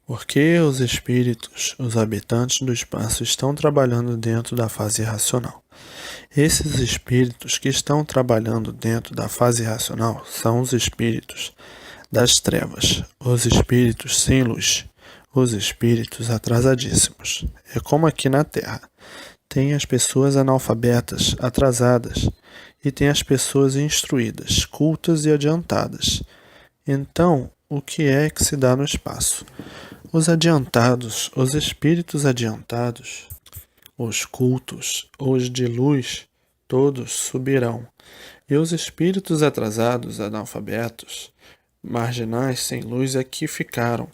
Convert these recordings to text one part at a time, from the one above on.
Porque os espíritos, os habitantes do espaço, estão trabalhando dentro da fase racional. Esses espíritos que estão trabalhando dentro da fase racional são os espíritos das trevas, os espíritos sem luz, os espíritos atrasadíssimos. É como aqui na Terra. Tem as pessoas analfabetas, atrasadas, e tem as pessoas instruídas, cultas e adiantadas. Então, o que é que se dá no espaço? Os adiantados, os espíritos adiantados, os cultos, os de luz, todos subirão. E os espíritos atrasados, analfabetos, marginais, sem luz, aqui ficaram,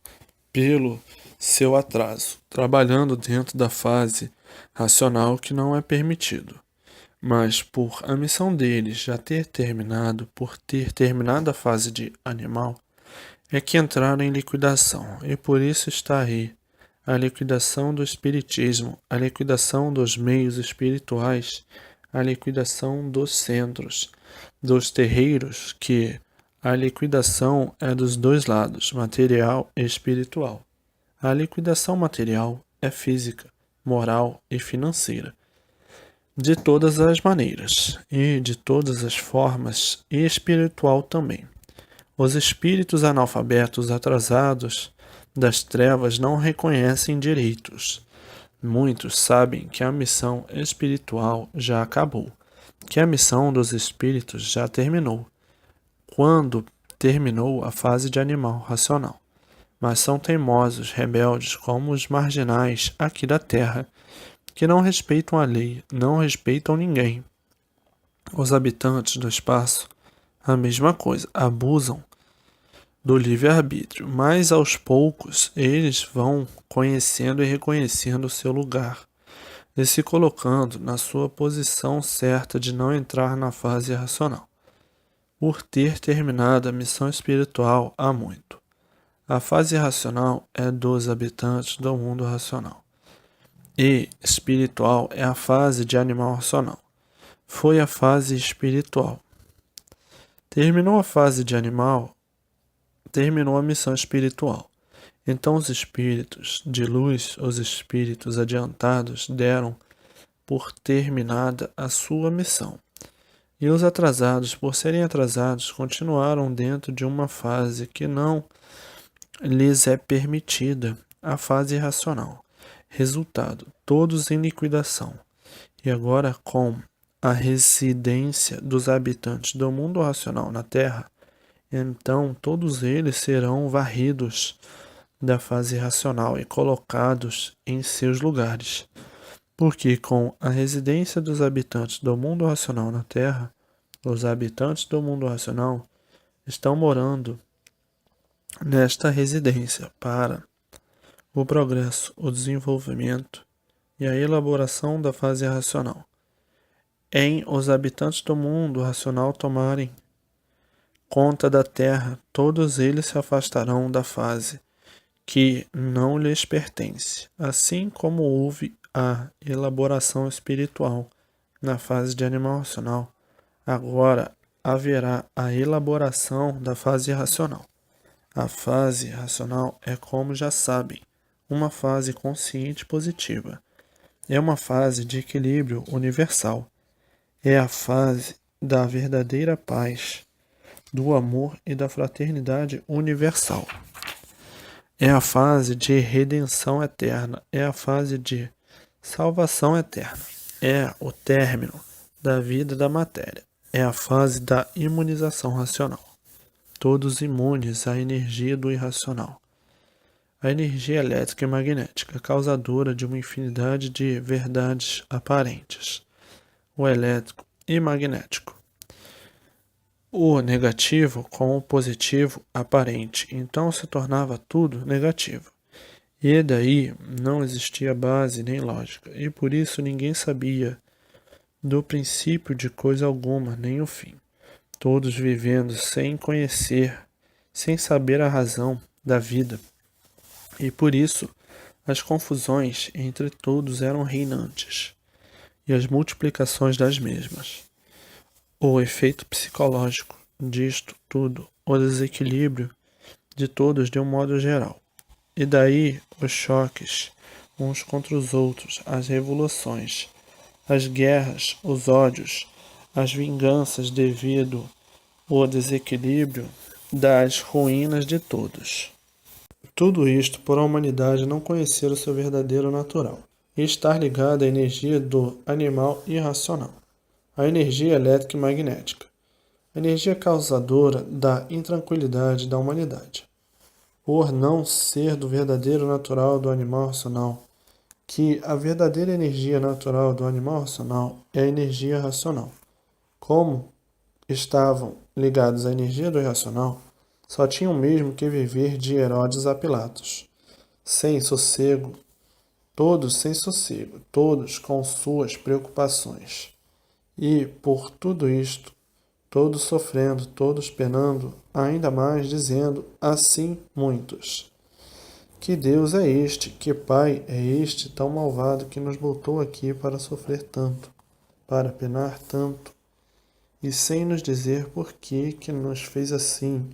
pelo seu atraso, trabalhando dentro da fase racional que não é permitido. Mas por a missão deles já ter terminado, por ter terminado a fase de animal, é que entraram em liquidação, e por isso está aí a liquidação do espiritismo, a liquidação dos meios espirituais, a liquidação dos centros, dos terreiros, que a liquidação é dos dois lados, material e espiritual. A liquidação material é física, moral e financeira, de todas as maneiras e de todas as formas, e espiritual também. Os espíritos analfabetos atrasados das trevas não reconhecem direitos. Muitos sabem que a missão espiritual já acabou, que a missão dos espíritos já terminou, quando terminou a fase de animal racional. Mas são teimosos, rebeldes, como os marginais aqui da Terra, que não respeitam a lei, não respeitam ninguém. Os habitantes do espaço, a mesma coisa, abusam do livre-arbítrio, mas aos poucos eles vão conhecendo e reconhecendo o seu lugar e se colocando na sua posição certa de não entrar na fase racional, por ter terminado a missão espiritual há muito. A fase racional é dos habitantes do mundo racional, e espiritual é a fase de animal racional. Foi a fase espiritual. Terminou a fase de animal, terminou a missão espiritual. Então os espíritos de luz, os espíritos adiantados, deram por terminada a sua missão. E os atrasados, por serem atrasados, continuaram dentro de uma fase que não lhes é permitida, a fase racional. Resultado, todos em liquidação. E agora, com a residência dos habitantes do mundo racional na Terra, então todos eles serão varridos da fase racional e colocados em seus lugares. Porque com a residência dos habitantes do mundo racional na Terra, os habitantes do mundo racional estão morando nesta residência para o progresso, o desenvolvimento e a elaboração da fase racional. Em os habitantes do mundo racional tomarem conta da Terra, todos eles se afastarão da fase que não lhes pertence, assim como houve a elaboração espiritual na fase de animal racional. Agora haverá a elaboração da fase racional. A fase racional é, como já sabem, uma fase consciente positiva. É uma fase de equilíbrio universal. É a fase da verdadeira paz, do amor e da fraternidade universal. É a fase de redenção eterna. É a fase de salvação eterna. É o término da vida da matéria. É a fase da imunização racional. Todos imunes à energia do irracional. A energia elétrica e magnética, causadora de uma infinidade de verdades aparentes. O elétrico e magnético. O negativo com o positivo aparente, então se tornava tudo negativo. E daí não existia base nem lógica, e por isso ninguém sabia do princípio de coisa alguma, nem o fim. Todos vivendo sem conhecer, sem saber a razão da vida. E por isso as confusões entre todos eram reinantes, e as multiplicações das mesmas. O efeito psicológico disto tudo, o desequilíbrio de todos de um modo geral. E daí os choques uns contra os outros, as revoluções, as guerras, os ódios, as vinganças devido ao desequilíbrio das ruínas de todos. Tudo isto por a humanidade não conhecer o seu verdadeiro natural e estar ligada à energia do animal irracional, a energia elétrica e magnética, a energia causadora da intranquilidade da humanidade, por não ser do verdadeiro natural do animal racional, que a verdadeira energia natural do animal racional é a energia racional. Como estavam ligados à energia do irracional, só tinham mesmo que viver de Herodes a Pilatos, sem sossego, todos com suas preocupações. E, por tudo isto, todos sofrendo, todos penando, ainda mais dizendo assim muitos: que Deus é este, que Pai é este tão malvado que nos botou aqui para sofrer tanto, para penar tanto, e sem nos dizer por que nos fez assim,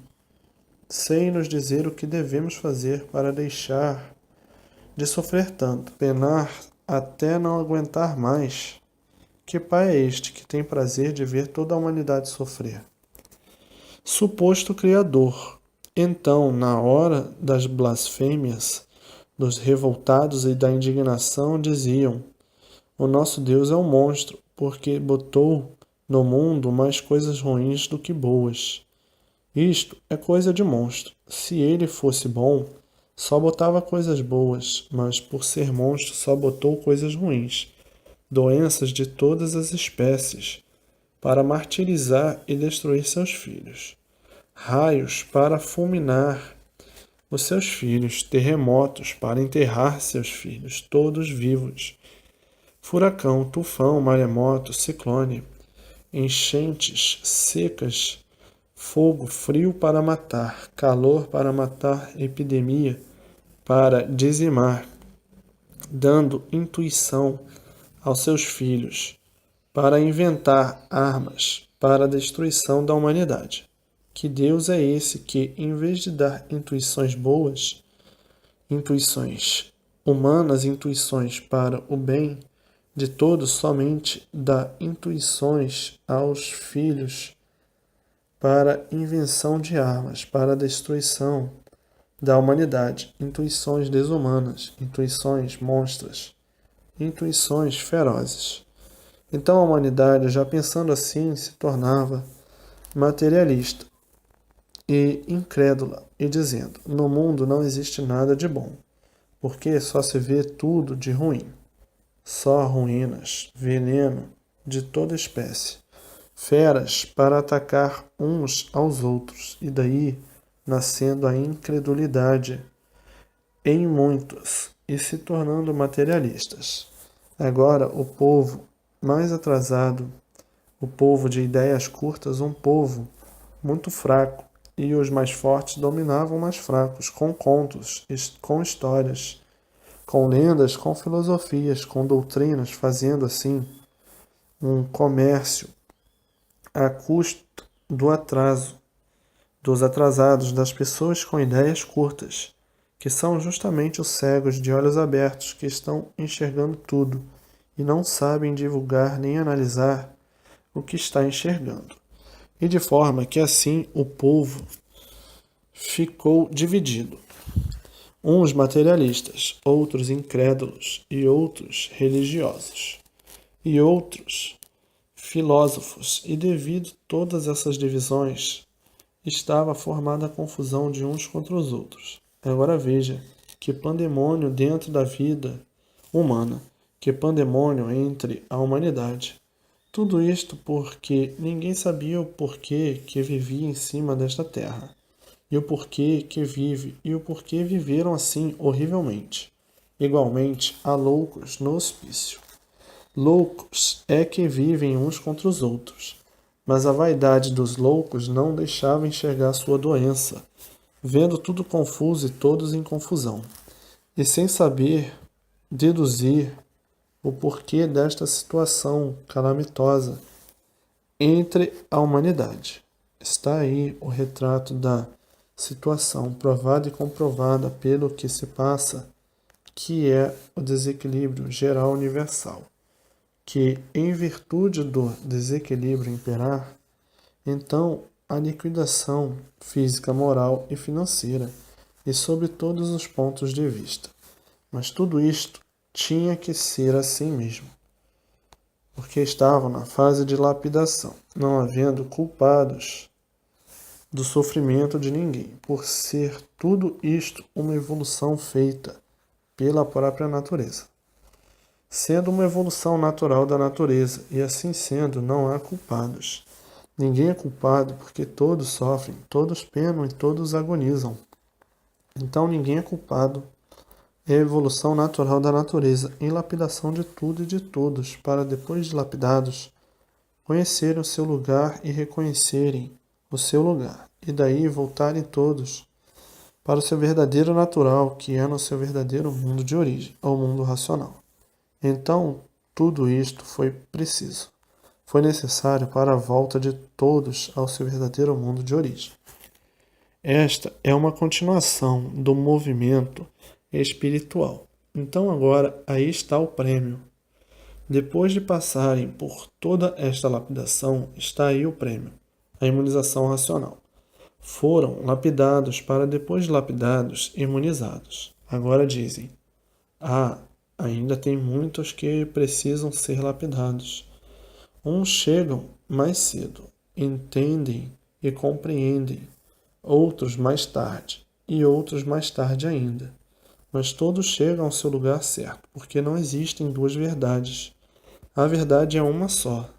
sem nos dizer o que devemos fazer para deixar de sofrer tanto, penar até não aguentar mais. Que Pai é este que tem prazer de ver toda a humanidade sofrer? Suposto Criador. Então, na hora das blasfêmias, dos revoltados e da indignação, diziam: o nosso Deus é um monstro, porque botou no mundo mais coisas ruins do que boas. Isto é coisa de monstro. Se ele fosse bom, só botava coisas boas, mas por ser monstro só botou coisas ruins, doenças de todas as espécies, para martirizar e destruir seus filhos, raios para fulminar os seus filhos, terremotos para enterrar seus filhos, todos vivos, furacão, tufão, maremoto, ciclone, enchentes, secas, fogo, frio para matar, calor para matar, epidemia para dizimar, dando intuição aos seus filhos para inventar armas para a destruição da humanidade. Que Deus é esse que, em vez de dar intuições boas, intuições humanas, intuições para o bem de todos, somente dá intuições aos filhos para invenção de armas, para a destruição da humanidade, intuições desumanas, intuições monstras, intuições ferozes. Então a humanidade, já pensando assim, se tornava materialista e incrédula, e dizendo: no mundo não existe nada de bom, porque só se vê tudo de ruim, só ruínas, veneno de toda espécie, feras para atacar uns aos outros, e daí nascendo a incredulidade em muitos e se tornando materialistas. Agora o povo mais atrasado, o povo de ideias curtas, um povo muito fraco, e os mais fortes dominavam os mais fracos, com contos, com histórias, com lendas, com filosofias, com doutrinas, fazendo assim um comércio a custo do atraso, dos atrasados, das pessoas com ideias curtas, que são justamente os cegos de olhos abertos que estão enxergando tudo e não sabem divulgar nem analisar o que está enxergando. E de forma que assim o povo ficou dividido. Uns materialistas, outros incrédulos e outros religiosos, e outros filósofos, e devido a todas essas divisões, estava formada a confusão de uns contra os outros. Agora veja que pandemônio dentro da vida humana, que pandemônio entre a humanidade. Tudo isto porque ninguém sabia o porquê que vivia em cima desta terra, e o porquê que vive, e o porquê viveram assim horrivelmente. Igualmente há loucos no hospício. Loucos é que vivem uns contra os outros, mas a vaidade dos loucos não deixava enxergar sua doença, vendo tudo confuso e todos em confusão, e sem saber deduzir o porquê desta situação calamitosa entre a humanidade. Está aí o retrato da situação provada e comprovada pelo que se passa, que é o desequilíbrio geral universal, que, em virtude do desequilíbrio imperar, então a liquidação física, moral e financeira, e sob todos os pontos de vista. Mas tudo isto tinha que ser assim mesmo, porque estavam na fase de lapidação, não havendo culpados do sofrimento de ninguém, por ser tudo isto uma evolução feita pela própria natureza. Sendo uma evolução natural da natureza, e assim sendo, não há culpados. Ninguém é culpado porque todos sofrem, todos penam e todos agonizam. Então ninguém é culpado. É a evolução natural da natureza, em lapidação de tudo e de todos, para depois de lapidados, conhecerem o seu lugar e reconhecerem o seu lugar, e daí voltarem todos para o seu verdadeiro natural, que é no seu verdadeiro mundo de origem, ou mundo racional. Então, tudo isto foi preciso. Foi necessário para a volta de todos ao seu verdadeiro mundo de origem. Esta é uma continuação do movimento espiritual. Então agora aí está o prêmio. Depois de passarem por toda esta lapidação, está aí o prêmio, a imunização racional. Foram lapidados para depois de lapidados, imunizados. Agora dizem, ainda tem muitos que precisam ser lapidados. Uns chegam mais cedo, entendem e compreendem, outros mais tarde, e outros mais tarde ainda. Mas todos chegam ao seu lugar certo, porque não existem duas verdades. A verdade é uma só,